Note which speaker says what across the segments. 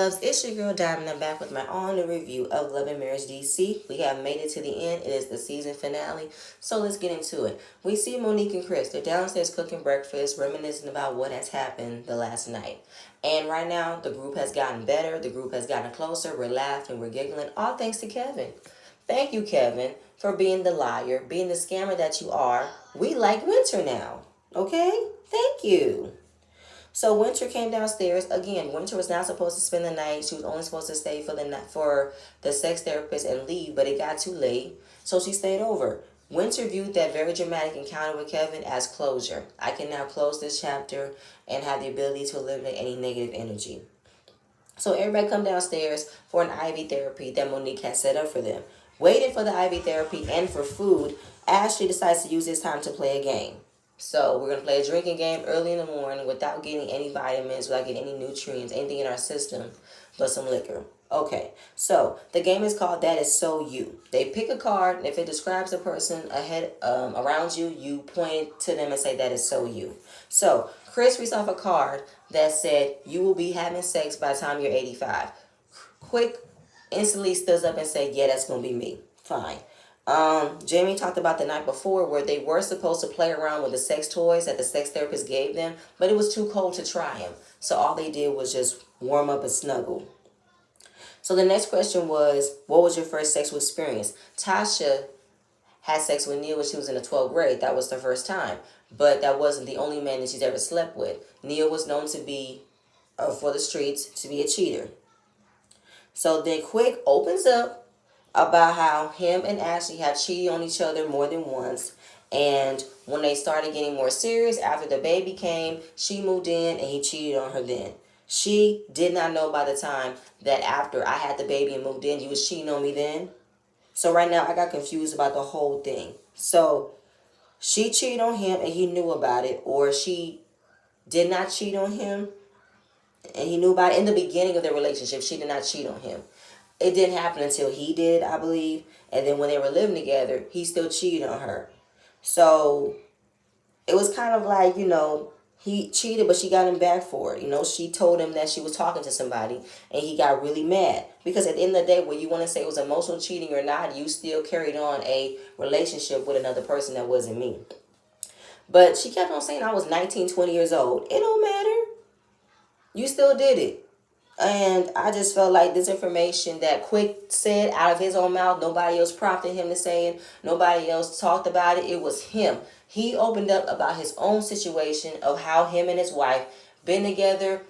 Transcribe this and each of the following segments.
Speaker 1: loves, it's your girl Diamond. I'm back with my all-new review of Love and Marriage DC. We have made it to the end. It is the season finale, so let's get into it. We see Monique and Chris. They're downstairs cooking breakfast, reminiscing about what has happened the last night. And right now, the group has gotten better. The group has gotten closer. We're laughing, we're giggling, all thanks to Kevin. Thank you, Kevin, for being the liar, being the scammer that you are. We like Winter now, okay? Thank you. So Winter came downstairs again. Winter was not supposed to spend the night. She was only supposed to stay for the night for the sex therapist and leave, but it got too late, so she stayed over. Winter viewed that very dramatic encounter with Kevin as closure. I can now close this chapter and have the ability to eliminate any negative energy. So everybody come downstairs for an IV therapy that Monique had set up for them. Waiting for the IV therapy and for food, Ashley decides to use this time to play a game. So we're going to play a drinking game early in the morning without getting any vitamins, without getting any nutrients, anything in our system, but some liquor. Okay, so the game is called That Is So You. They pick a card, and if it describes a person ahead around you, you point to them and say, that is so you. So Chris reads off a card that said, you will be having sex by the time you're 85. Quick instantly stood up and said, yeah, that's going to be me. Fine. Jamie talked about the night before where they were supposed to play around with the sex toys that the sex therapist gave them, but it was too cold to try them. So all they did was just warm up and snuggle. So the next question was, what was your first sexual experience? Tasha had sex with Neil when she was in the 12th grade. That was the first time. But that wasn't the only man that she's ever slept with. Neil was known to be, for the streets, to be a cheater. So then Quick opens up about how him and Ashley have cheated on each other more than once. And when they started getting more serious, after the baby came, she moved in and he cheated on her then. She did not know by the time that after I had the baby and moved in, you was cheating on me then. So right now I got confused about the whole thing. So she cheated on him and he knew about it, or she did not cheat on him and he knew about it in the beginning of their relationship. She did not cheat on him. It didn't happen until he did, I believe. And then when they were living together, he still cheated on her. So it was kind of like, he cheated, but she got him back for it. She told him that she was talking to somebody, and he got really mad. Because at the end of the day, whether you want to say it was emotional cheating or not, you still carried on a relationship with another person that wasn't me. But she kept on saying I was 19, 20 years old. It don't matter. You still did it. And I just felt like this information that Quick said out of his own mouth, nobody else prompted him to say it. Nobody else talked about it. It was him. He opened up about his own situation of how him and his wife been together,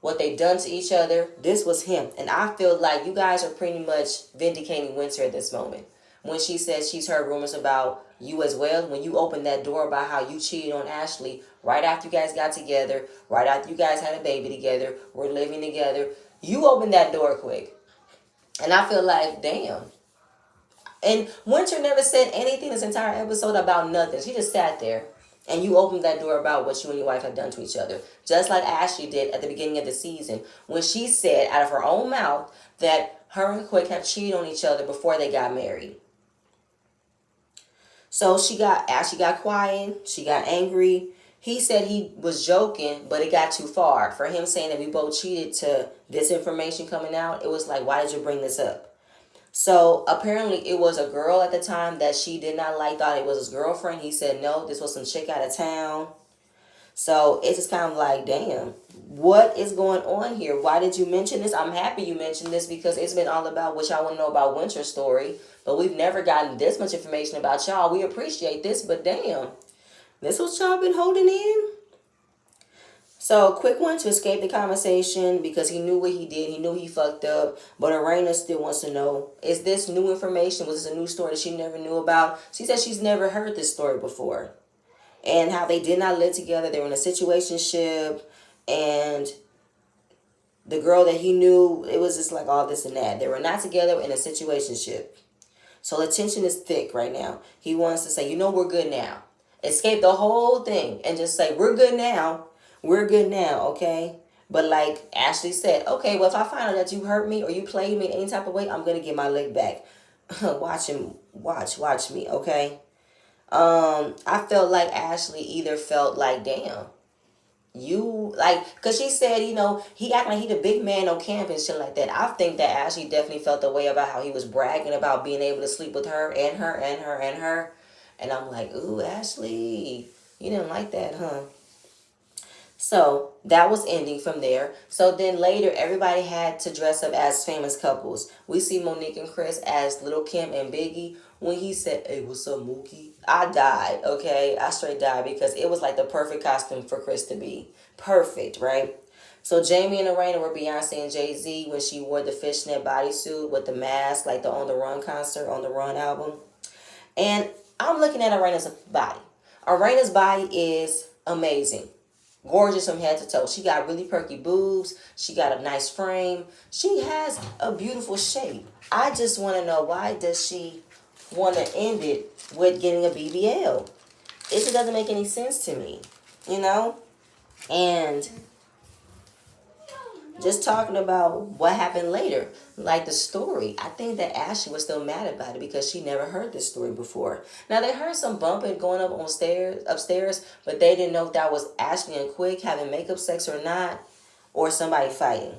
Speaker 1: what they done to each other. This was him. And I feel like you guys are pretty much vindicating Winter at this moment. When she says she's heard rumors about you as well, when you opened that door about how you cheated on Ashley right after you guys got together, right after you guys had a baby together, were living together, you opened that door Quick. And I feel like, damn. And Winter never said anything this entire episode about nothing. She just sat there. And you opened that door about what you and your wife have done to each other. Just like Ashley did at the beginning of the season, when she said out of her own mouth that her and Quick have cheated on each other before they got married. So Ashley got quiet. She got angry. He said he was joking, but it got too far. For him saying that we both cheated to this information coming out, it was like, why did you bring this up? So apparently it was a girl at the time that she did not like, thought it was his girlfriend. He said, no, this was some chick out of town. So it's just kind of like, damn, what is going on here? Why did you mention this? I'm happy you mentioned this because it's been all about what y'all want to know about Winter's story. But we've never gotten this much information about y'all. We appreciate this, but damn, this what y'all been holding in? So Quick wanted to escape the conversation because he knew what he did. He knew he fucked up. But Arena still wants to know, is this new information? Was this a new story that she never knew about? She said she's never heard this story before. And how they did not live together. They were in a situationship. And the girl that he knew, it was just like all this and that. They were not together in a situationship. So the tension is thick right now. He wants to say, we're good now. Escape the whole thing and just say, we're good now. We're good now, okay? But like Ashley said, okay, well, if I find out that you hurt me or you played me any type of way, I'm going to get my leg back. Watch me, okay? I felt like Ashley either felt like, damn, You like, cause she said, he acting like he the big man on camp and shit like that. I think that Ashley definitely felt the way about how he was bragging about being able to sleep with her and her and her and her. And I'm like, ooh, Ashley, you didn't like that, huh? So that was ending from there. So then later, everybody had to dress up as famous couples. We see Monique and Chris as Little Kim and Biggie. When he said, "Hey, what's up, Mookie?" I died. Okay, I straight died because it was like the perfect costume for Chris to be. Perfect, right? So Jamie and Arena were Beyonce and Jay-Z when she wore the fishnet bodysuit with the mask, like the On the Run concert, On the Run album. And I'm looking at Arena's body. Arena's body is amazing, gorgeous from head to toe. She got really perky boobs. She got a nice frame. She has a beautiful shape. I just want to know, why does she want to end it with getting a BBL? It just doesn't make any sense to me, you know? And just talking about what happened later, like the story, I think that Ashley was still mad about it because she never heard this story before. Now they heard some bumping going up on stairs upstairs, but they didn't know if that was Ashley and Quick having makeup sex or not, or somebody fighting.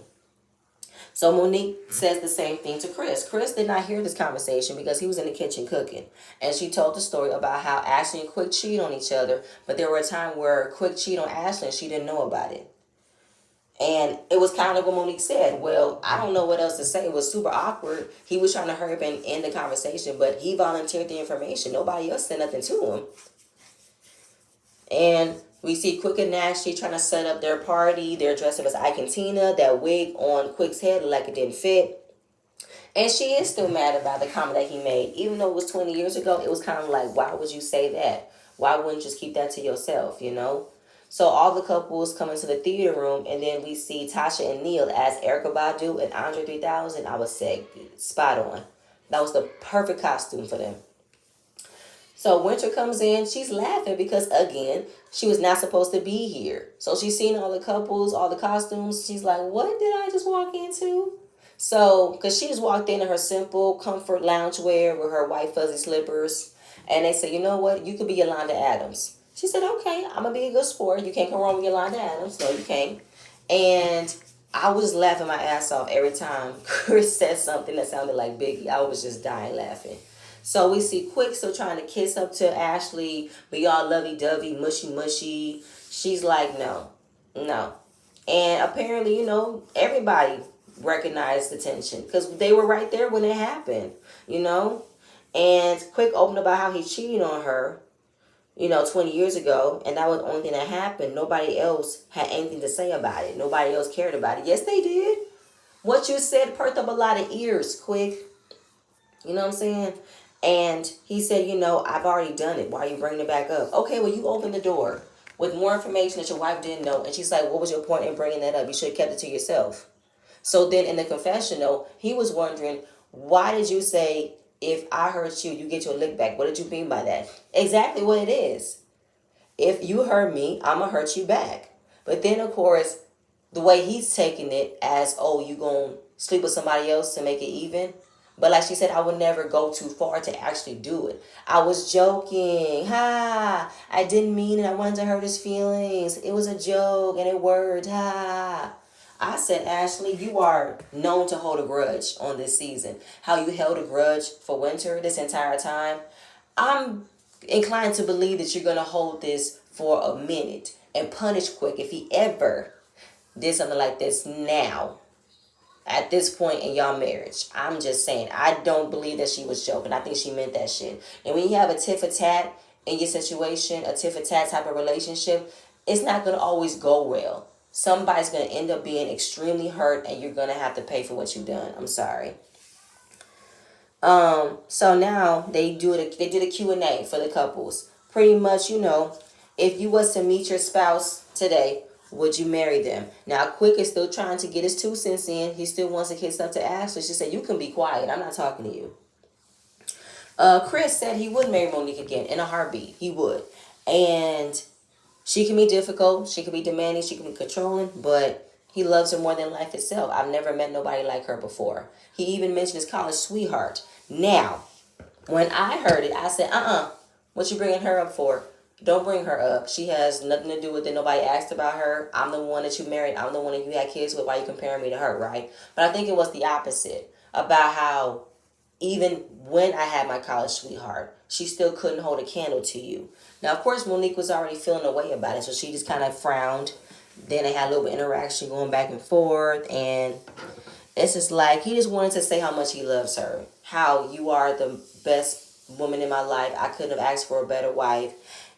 Speaker 1: So Monique says the same thing to Chris. Chris did not hear this conversation because he was in the kitchen cooking. And she told the story about how Ashley and Quick cheat on each other, but there were a time where Quick cheated on Ashley and she didn't know about it. And it was kind of what Monique said. Well, I don't know what else to say. It was super awkward. He was trying to hurry up and end the conversation, but he volunteered the information. Nobody else said nothing to him. And we see Quick and Ashley trying to set up their party. They're dressed up as Ike and Tina. That wig on Quick's head like it didn't fit. And she is still mad about the comment that he made. Even though it was 20 years ago, it was kind of like, why would you say that? Why wouldn't you just keep that to yourself, you know? So all the couples come into the theater room, and then we see Tasha and Neil as Erykah Badu and Andre 3000. I would say spot on. That was the perfect costume for them. So Winter comes in. She's laughing because, again, she was not supposed to be here. So she's seen all the couples, all the costumes. She's like, what did I just walk into? So, because she just walked in her simple comfort loungewear with her white fuzzy slippers. And they said, you know what? You could be Yolanda Adams. She said, okay, I'm going to be a good sport. You can't come wrong with Yolanda Adams. No, you can't. And I was laughing my ass off every time Chris said something that sounded like Biggie. I was just dying laughing. So we see Quick still trying to kiss up to Ashley. Be all lovey-dovey, mushy-mushy. She's like, no, no. And apparently, everybody recognized the tension because they were right there when it happened, you know. And Quick opened about how he cheated on her, 20 years ago, and that was the only thing that happened. Nobody else had anything to say about it. Nobody else cared about it. Yes, they did. What you said perked up a lot of ears, Quick. You know what I'm saying? And he said, I've already done it. Why are you bringing it back up? Okay, well, you opened the door with more information that your wife didn't know. And she's like, what was your point in bringing that up? You should have kept it to yourself. So then in the confessional, he was wondering, why did you say, if I hurt you, you get your lick back? What did you mean by that? Exactly what it is. If you hurt me, I'm going to hurt you back. But then, of course, the way he's taking it as, oh, you going to sleep with somebody else to make it even? But like she said, I would never go too far to actually do it. I was joking. Ha! I didn't mean it. I wanted to hurt his feelings. It was a joke and it worked. Ha! I said, Ashley, you are known to hold a grudge on this season. How you held a grudge for Winter this entire time. I'm inclined to believe that you're going to hold this for a minute and punish Quick if he ever did something like this now. At this point in y'all marriage. I'm just saying, I don't believe that she was joking. I think she meant that shit. And when you have a tit for tat in your situation, a tit for tat type of relationship, it's not going to always go well. Somebody's going to end up being extremely hurt and you're going to have to pay for what you've done. I'm sorry. So now they do the Q&A for the couples. Pretty much, if you was to meet your spouse today, would you marry them? Now, Quick is still trying to get his 2 cents in. He still wants to kiss up to Ashley. She said, you can be quiet. I'm not talking to you. Chris said he would marry Monique again in a heartbeat. He would. And she can be difficult. She can be demanding. She can be controlling. But he loves her more than life itself. I've never met nobody like her before. He even mentioned his college sweetheart. Now, when I heard it, I said, what you bringing her up for? Don't bring her up. She has nothing to do with it. Nobody asked about her. I'm the one that you married. I'm the one that you had kids with. Why you comparing me to her, right? But I think it was the opposite about how even when I had my college sweetheart, she still couldn't hold a candle to you. Now, of course, Monique was already feeling a way about it, so she just kind of frowned. Then they had a little bit of interaction going back and forth, and it's just like he just wanted to say how much he loves her. How you are the best woman in my life. I couldn't have asked for a better wife.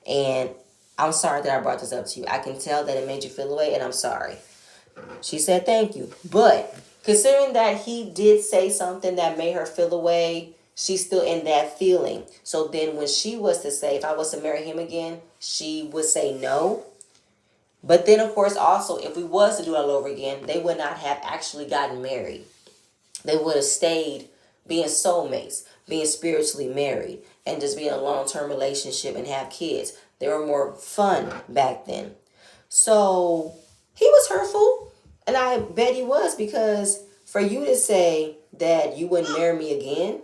Speaker 1: And I'm sorry that I brought this up to you. I can tell that it made you feel away, and I'm sorry. She said thank you. But considering that he did say something that made her feel away, she's still in that feeling. So then when she was to say, if I was to marry him again, she would say no. But then, of course, also, if we was to do it all over again, they would not have actually gotten married. They would have stayed being soulmates, being spiritually married, and just being in a long-term relationship and have kids. They were more fun back then. So he was hurtful, and I bet he was, because for you to say that you wouldn't marry me again,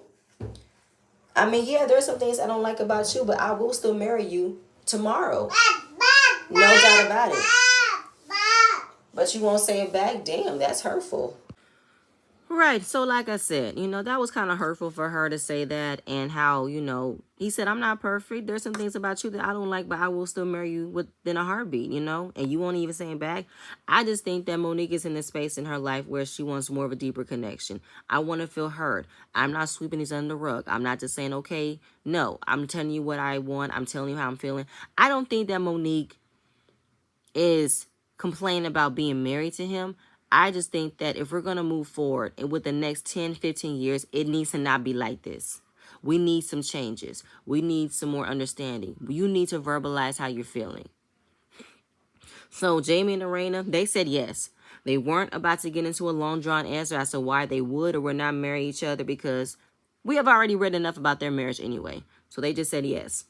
Speaker 1: I mean, yeah, there's some things I don't like about you, but I will still marry you tomorrow. No doubt about it. But you won't say it back? Damn, that's hurtful. Right. So, like I said, that was kind of hurtful for her to say that, and how, he said, I'm not perfect. There's some things about you that I don't like, but I will still marry you within a heartbeat, and you won't even say it back. I just think that Monique is in a space in her life where she wants more of a deeper connection. I want to feel heard. I'm not sweeping these under the rug. I'm not just saying, okay, no, I'm telling you what I want. I'm telling you how I'm feeling. I don't think that Monique is complaining about being married to him. I just think that if we're going to move forward and with the next 10, 15 years, it needs to not be like this. We need some changes. We need some more understanding. You need to verbalize how you're feeling. So Jamie and Arena, they said yes. They weren't about to get into a long drawn answer as to why they would or would not marry each other, because we have already read enough about their marriage anyway. So they just said yes.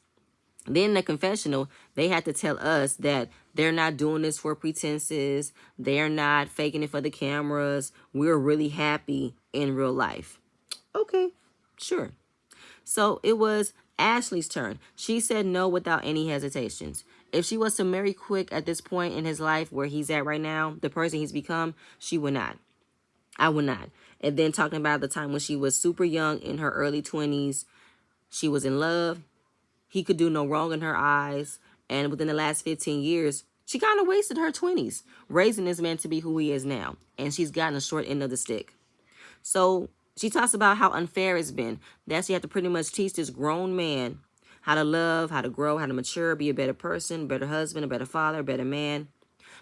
Speaker 1: Then in the confessional, they had to tell us that they're not doing this for pretenses. They're not faking it for the cameras. We're really happy in real life. Okay, sure. So it was Ashley's turn. She said no without any hesitations. If she was to marry quick at this point in his life where he's at right now, the person he's become, she would not. I would not. And then talking about the time when she was super young, in her early 20s, she was in love. He could do no wrong in her eyes. And within the last 15 years, she kind of wasted her 20s raising this man to be who he is now. And she's gotten a short end of the stick. So she talks about how unfair it's been, that she had to pretty much teach this grown man how to love, how to grow, how to mature, be a better person, a better husband, a better father, a better man.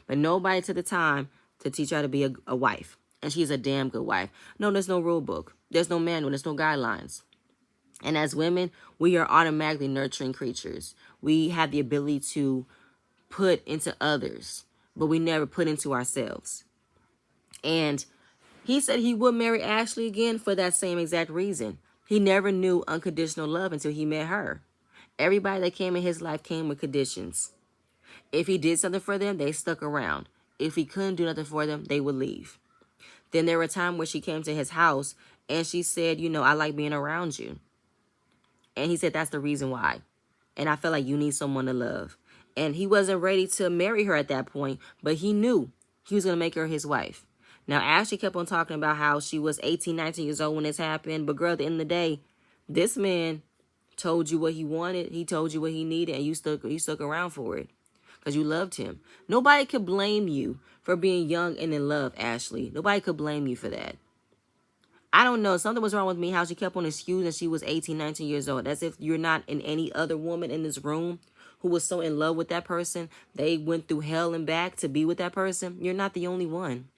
Speaker 1: But nobody took the time to teach her how to be a wife. And she's a damn good wife. No, there's no rule book. There's no manual. There's no guidelines. And as women, we are automatically nurturing creatures. We have the ability to put into others, but we never put into ourselves. And he said he would marry Ashley again for that same exact reason. He never knew unconditional love until he met her. Everybody that came in his life came with conditions. If he did something for them, they stuck around. If he couldn't do nothing for them, they would leave. Then there were times where she came to his house and she said, I like being around you. And he said, that's the reason why. And I felt like you need someone to love. And he wasn't ready to marry her at that point, but he knew he was going to make her his wife. Now, Ashley kept on talking about how she was 18, 19 years old when this happened. But girl, at the end of the day, this man told you what he wanted. He told you what he needed, and you stuck around for it because you loved him. Nobody could blame you for being young and in love, Ashley. Nobody could blame you for that. I don't know. Something was wrong with me, how she kept on excusing she was 18, 19 years old. As if you're not in any other woman in this room who was so in love with that person. They went through hell and back to be with that person. You're not the only one.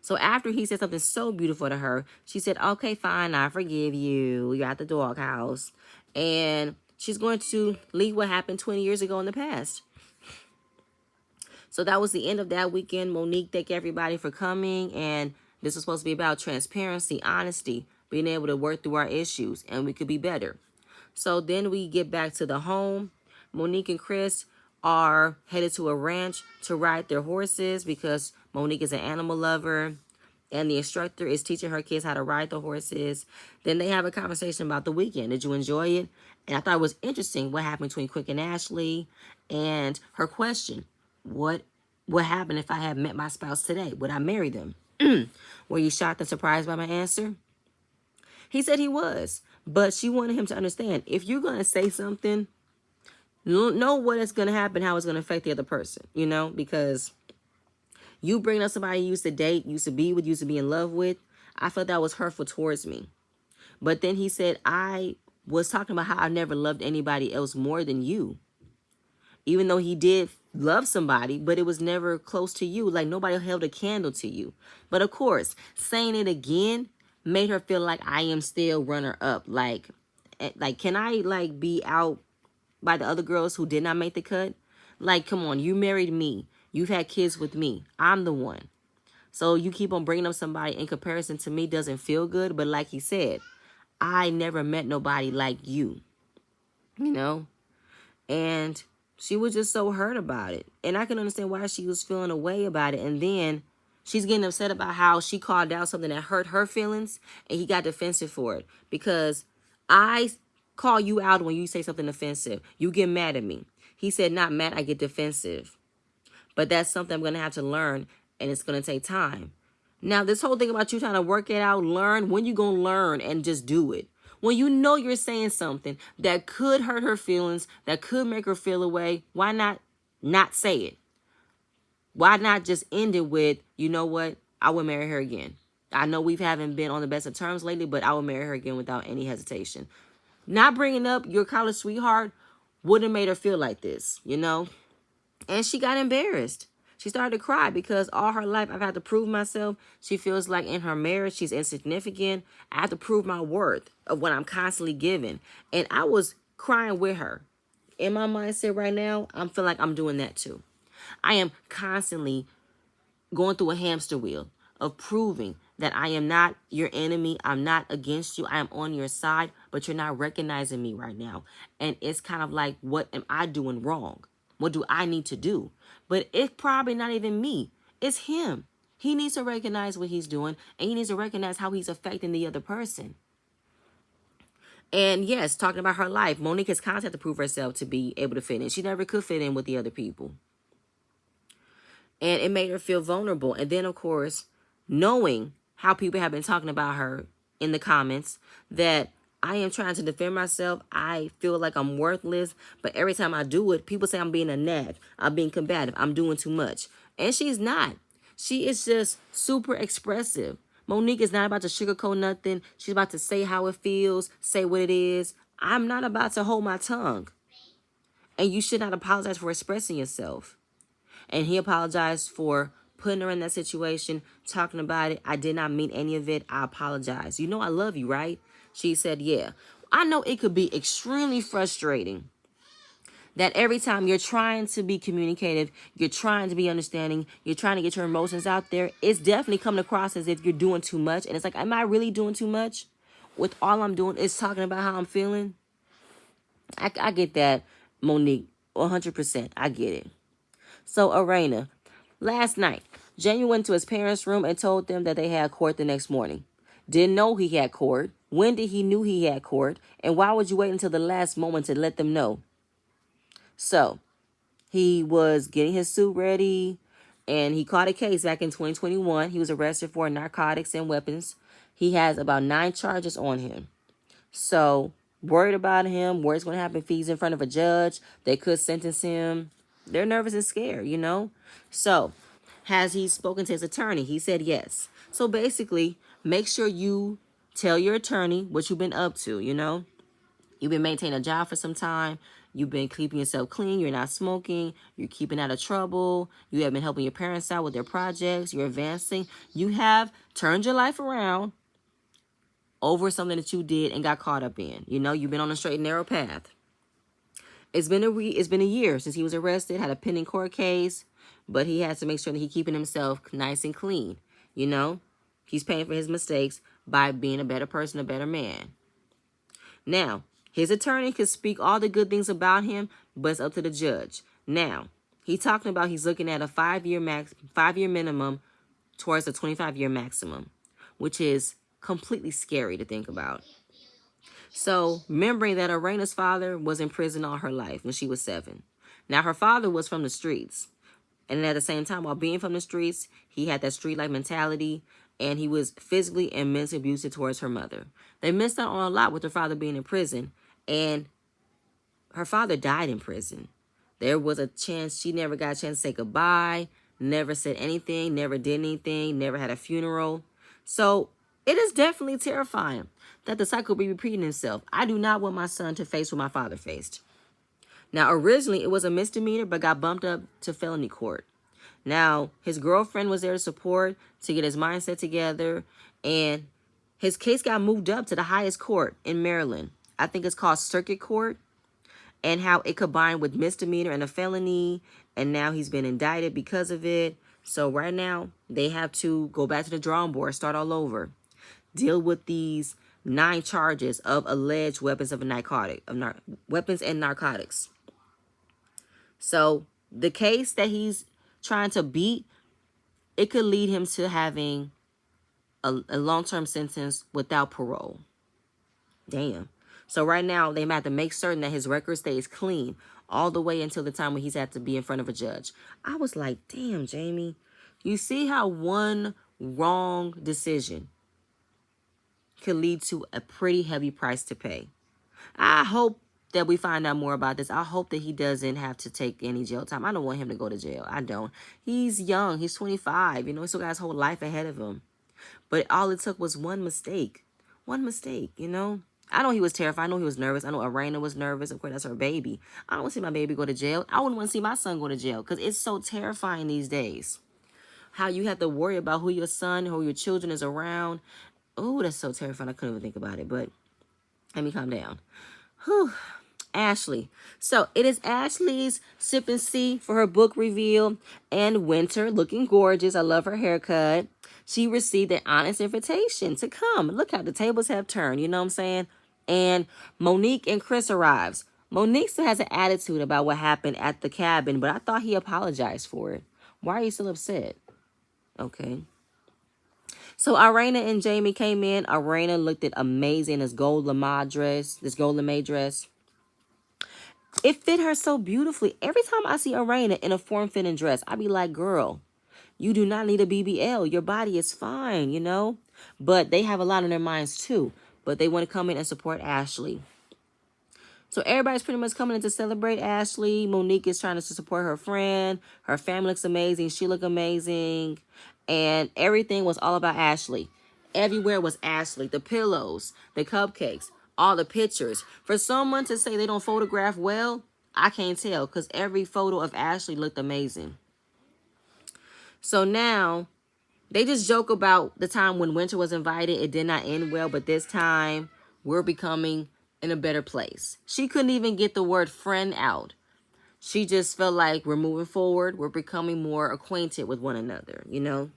Speaker 1: So after he said something so beautiful to her, she said, okay, fine, I forgive you. You're at the doghouse. And she's going to leave what happened 20 years ago in the past. So that was the end of that weekend. Monique, thank everybody for coming. And this is supposed to be about transparency, honesty, being able to work through our issues, and we could be better. So then we get back to the home. Monique and Chris are headed to a ranch to ride their horses because Monique is an animal lover and the instructor is teaching her kids how to ride the horses. Then they have a conversation about the weekend. Did you enjoy it? And I thought it was interesting what happened between Quick and Ashley, and her question, what what happened if I had met my spouse today? Would I marry them? Were you shocked and surprised by my answer? He said he was. But she wanted him to understand, if you're going to say something, know what is going to happen, how it's going to affect the other person, because you bring up somebody you used to date, used to be with, used to be in love with. I felt that was hurtful towards me. But then he said, I was talking about how I never loved anybody else more than you. Even though he did love somebody, but it was never close to you. Like, nobody held a candle to you. But of course, saying it again made her feel like I am still runner up. Like, can I be out by the other girls who did not make the cut? Like, come on, you married me. You've had kids with me. I'm the one. So you keep on bringing up somebody in comparison to me doesn't feel good. But like he said, I never met nobody like you, And she was just so hurt about it. And I can understand why she was feeling a way about it. And then she's getting upset about how she called out something that hurt her feelings, and he got defensive for it. Because I call you out when you say something offensive. You get mad at me. He said, not mad, I get defensive. But that's something I'm going to have to learn, and it's going to take time. Now, this whole thing about you trying to work it out, learn, when you going to learn and just do it? When you know you're saying something that could hurt her feelings, that could make her feel away, why not say it? Why not just end it with, you know what, I will marry her again. I know we haven't been on the best of terms lately, but I will marry her again without any hesitation. Not bringing up your college sweetheart would have made her feel like this, And she got embarrassed. She started to cry because all her life I've had to prove myself. She feels like in her marriage she's insignificant. I have to prove my worth of what I'm constantly giving. And I was crying with her. In my mindset right now, I'm feeling like I'm doing that too. I am constantly going through a hamster wheel of proving that I am not your enemy. I'm not against you. I am on your side, but you're not recognizing me right now. And it's kind of like, what am I doing wrong? What do I need to do? But it's probably not even me. It's him. He needs to recognize what he's doing, and he needs to recognize how he's affecting the other person. And yes, talking about her life, Monique has constantly had to prove herself to be able to fit in. She never could fit in with the other people. And it made her feel vulnerable. And then, of course, knowing how people have been talking about her in the comments, that I am trying to defend myself. I feel like I'm worthless. But every time I do it, people say I'm being a nag. I'm being combative. I'm doing too much. And she's not. She is just super expressive. Monique is not about to sugarcoat nothing. She's about to say how it feels, say what it is. I'm not about to hold my tongue. And you should not apologize for expressing yourself. And he apologized for putting her in that situation, talking about it. I did not mean any of it. I apologize. You know I love you, right? She said, yeah. I know it could be extremely frustrating that every time you're trying to be communicative, you're trying to be understanding, you're trying to get your emotions out there, it's definitely coming across as if you're doing too much. And it's like, am I really doing too much? With all I'm doing is talking about how I'm feeling? I get that, Monique, 100%. I get it. So, Arena, last night, Jamie went to his parents' room and told them that they had court the next morning. Didn't know he had court. When did he knew he had court? And why would you wait until the last moment to let them know? So, he was getting his suit ready, and he caught a case back in 2021. He was arrested for narcotics and weapons. He has about 9 charges on him. So, worried about him, worried what's going to happen if he's in front of a judge. They could sentence him. They're nervous and scared, So, has he spoken to his attorney? He said yes. So, basically, make sure you tell your attorney what you've been up to, You've been maintaining a job for some time. You've been keeping yourself clean. You're not smoking. You're keeping out of trouble. You have been helping your parents out with their projects. You're advancing. You have turned your life around over something that you did and got caught up in. You've been on a straight and narrow path. It's been a year since he was arrested, had a pending court case, but he has to make sure that he's keeping himself nice and clean. He's paying for his mistakes by being a better person, a better man. Now, his attorney could speak all the good things about him, but it's up to the judge. Now, he's talking about he's looking at a 5-year minimum towards a 25-year maximum, which is completely scary to think about. So, remembering that Arena's father was in prison all her life when she was 7. Now, her father was from the streets. And at the same time, while being from the streets, he had that street-like mentality, and he was physically and mentally abusive towards her mother. They missed out on a lot with her father being in prison, and her father died in prison. There was a chance she never got a chance to say goodbye, never said anything, never did anything, never had a funeral. So it is definitely terrifying that the cycle be repeating itself. I do not want my son to face what my father faced. Now, originally, it was a misdemeanor, but got bumped up to felony court. Now, his girlfriend was there to support, to get his mindset together, and his case got moved up to the highest court in Maryland. I think it's called Circuit Court, and how it combined with misdemeanor and a felony, and now he's been indicted because of it. So right now, they have to go back to the drawing board, start all over, deal with these 9 charges of alleged weapons of weapons and narcotics. So the case that he's trying to beat, it could lead him to having a long-term sentence without parole. Damn. So right now, they might have to make certain that his record stays clean all the way until the time when he's had to be in front of a judge. I was like, damn, Jamie. You see how one wrong decision could lead to a pretty heavy price to pay. I hope that we find out more about this. I hope that he doesn't have to take any jail time. I don't want him to go to jail. I don't. He's young. He's 25. You know, he still got his whole life ahead of him. But all it took was one mistake. One mistake, you know? I know he was terrified. I know he was nervous. I know Arena was nervous. Of course, that's her baby. I don't want to see my baby go to jail. I wouldn't want to see my son go to jail because it's so terrifying these days. How you have to worry about who your son, who your children is around. Oh, that's so terrifying. I couldn't even think about it. But let me calm down. Whew. Ashley. So it is Ashley's sip and see for her book reveal, and Winter looking gorgeous. I love her haircut. She received an honest invitation to come. Look how the tables have turned, you know what I'm saying? And Monique and Chris arrives. Monique still has an attitude about what happened at the cabin, but I thought he apologized for it. Why are you still upset? Okay. So Irena and Jamie came in. Irena looked amazing in this gold lame dress. It fit her so beautifully. Every time I see Irena in a form-fitting dress, I be like, girl, you do not need a BBL. Your body is fine, you know? But they have a lot on their minds too. But they want to come in and support Ashley. So everybody's pretty much coming in to celebrate Ashley. Monique is trying to support her friend. Her family looks amazing. She looked amazing. And everything was all about Ashley. Everywhere was Ashley. The pillows, the cupcakes, all the pictures. For someone to say they don't photograph well, I can't tell because every photo of Ashley looked amazing. So now they just joke about the time when Winter was invited. It did not end well, but this time we're becoming in a better place. She couldn't even get the word friend out. She just felt like we're moving forward. We're becoming more acquainted with one another, you know.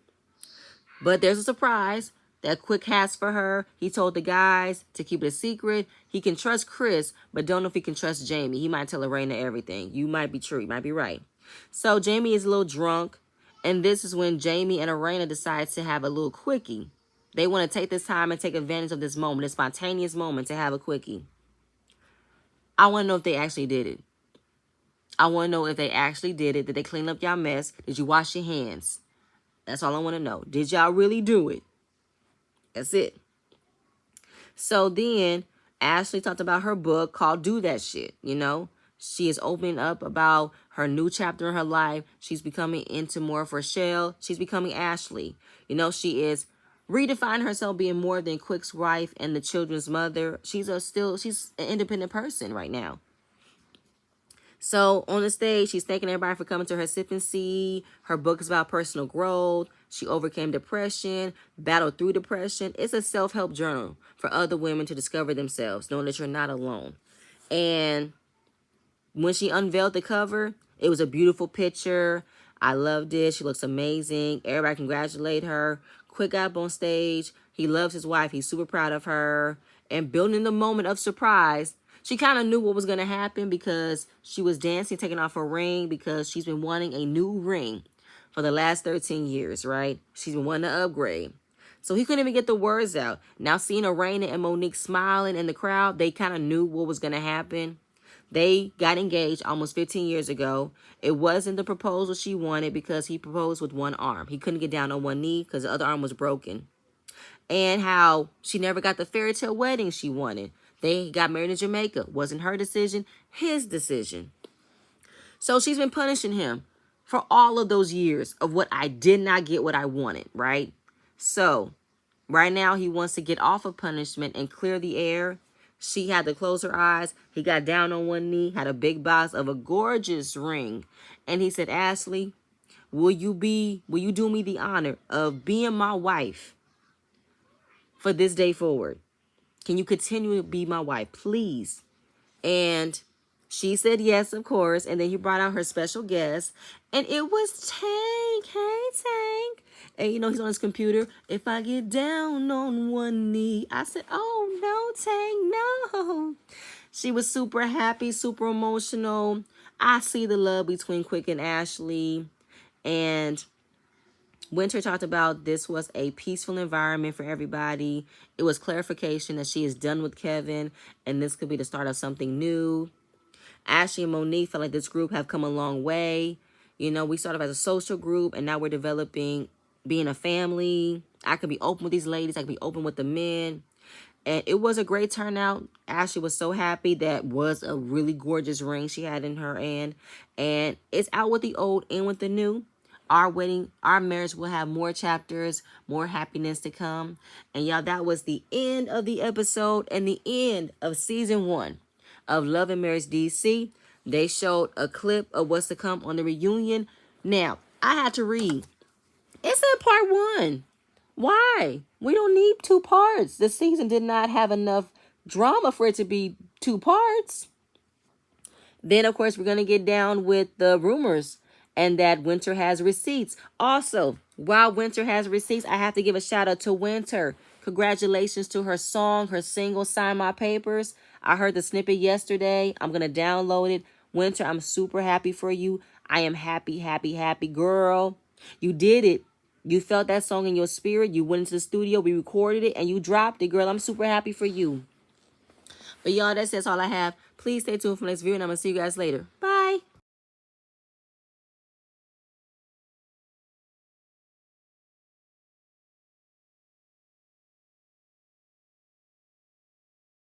Speaker 1: But there's a surprise that Quick has for her. He told the guys to keep it a secret. He can trust Chris, but don't know if he can trust Jamie. He might tell Irena everything. You might be true. You might be right. So Jamie is a little drunk. And this is when Jamie and Irena decide to have a little quickie. They want to take this time and take advantage of this moment, this spontaneous moment to have a quickie. I want to know if they actually did it. I want to know if they actually did it. Did they clean up y'all mess? Did you wash your hands? That's all I want to know. Did y'all really do it? That's it. So then Ashley talked about her book called Do That Shit, you know. She is opening up about her new chapter in her life. She's becoming into more of her shell. She's becoming Ashley. You know, she is redefining herself being more than Quick's wife and the children's mother. She's an independent person right now. So on the stage, she's thanking everybody for coming to her sip and see. Her book is about personal growth. She overcame depression, battled through depression. It's a self-help journal for other women to discover themselves, knowing that you're not alone. And when she unveiled the cover, it was a beautiful picture. I loved it. She looks amazing. Everybody congratulate her. Quick got up on stage. He loves his wife. He's super proud of her. And building the moment of surprise, she kind of knew what was going to happen because she was dancing, taking off her ring because she's been wanting a new ring for the last 13 years, right? She's been wanting to upgrade. So he couldn't even get the words out. Now seeing Arena and Monique smiling in the crowd, they kind of knew what was going to happen. They got engaged almost 15 years ago. It wasn't the proposal she wanted because he proposed with one arm. He couldn't get down on one knee because the other arm was broken. And how she never got the fairy tale wedding she wanted. They got married in Jamaica. Wasn't her decision, his decision. So she's been punishing him for all of those years of what I did not get what I wanted, right? So right now he wants to get off of punishment and clear the air. She had to close her eyes. He got down on one knee, had a big box of a gorgeous ring. And he said, Ashley, will you do me the honor of being my wife for this day forward? Can you continue to be my wife, please? And she said yes, of course. And then he brought out her special guest. And it was Tank. Hey, Tank. And, he's on his computer. If I get down on one knee. I said, oh, no, Tank, no. She was super happy, super emotional. I see the love between Quick and Ashley. And Winter talked about this was a peaceful environment for everybody. It was clarification that she is done with Kevin, and this could be the start of something new. Ashley and Monique felt like this group have come a long way. We started as a social group, and now we're developing being a family. I could be open with these ladies. I could be open with the men. And it was a great turnout. Ashley was so happy. That was a really gorgeous ring she had in her hand. And it's out with the old and with the new. Our marriage will have more chapters, more happiness to come. And y'all, that was the end of the episode and the end of season 1 of Love and Marriage DC. They showed a clip of what's to come on the reunion. Now, I had to read. It said part 1. Why? We don't need 2 parts. The season did not have enough drama for it to be 2 parts. Then, of course, we're going to get down with the rumors and that Winter has receipts. Also, while Winter has receipts, I have to give a shout out to Winter. Congratulations to her song, her single, Sign My Papers. I heard the snippet yesterday. I'm going to download it. Winter, I'm super happy for you. I am happy, happy, happy, girl. You did it. You felt that song in your spirit. You went into the studio. We recorded it and you dropped it, girl. I'm super happy for you. But y'all, that's all I have. Please stay tuned for the next video and I'm going to see you guys later. Bye.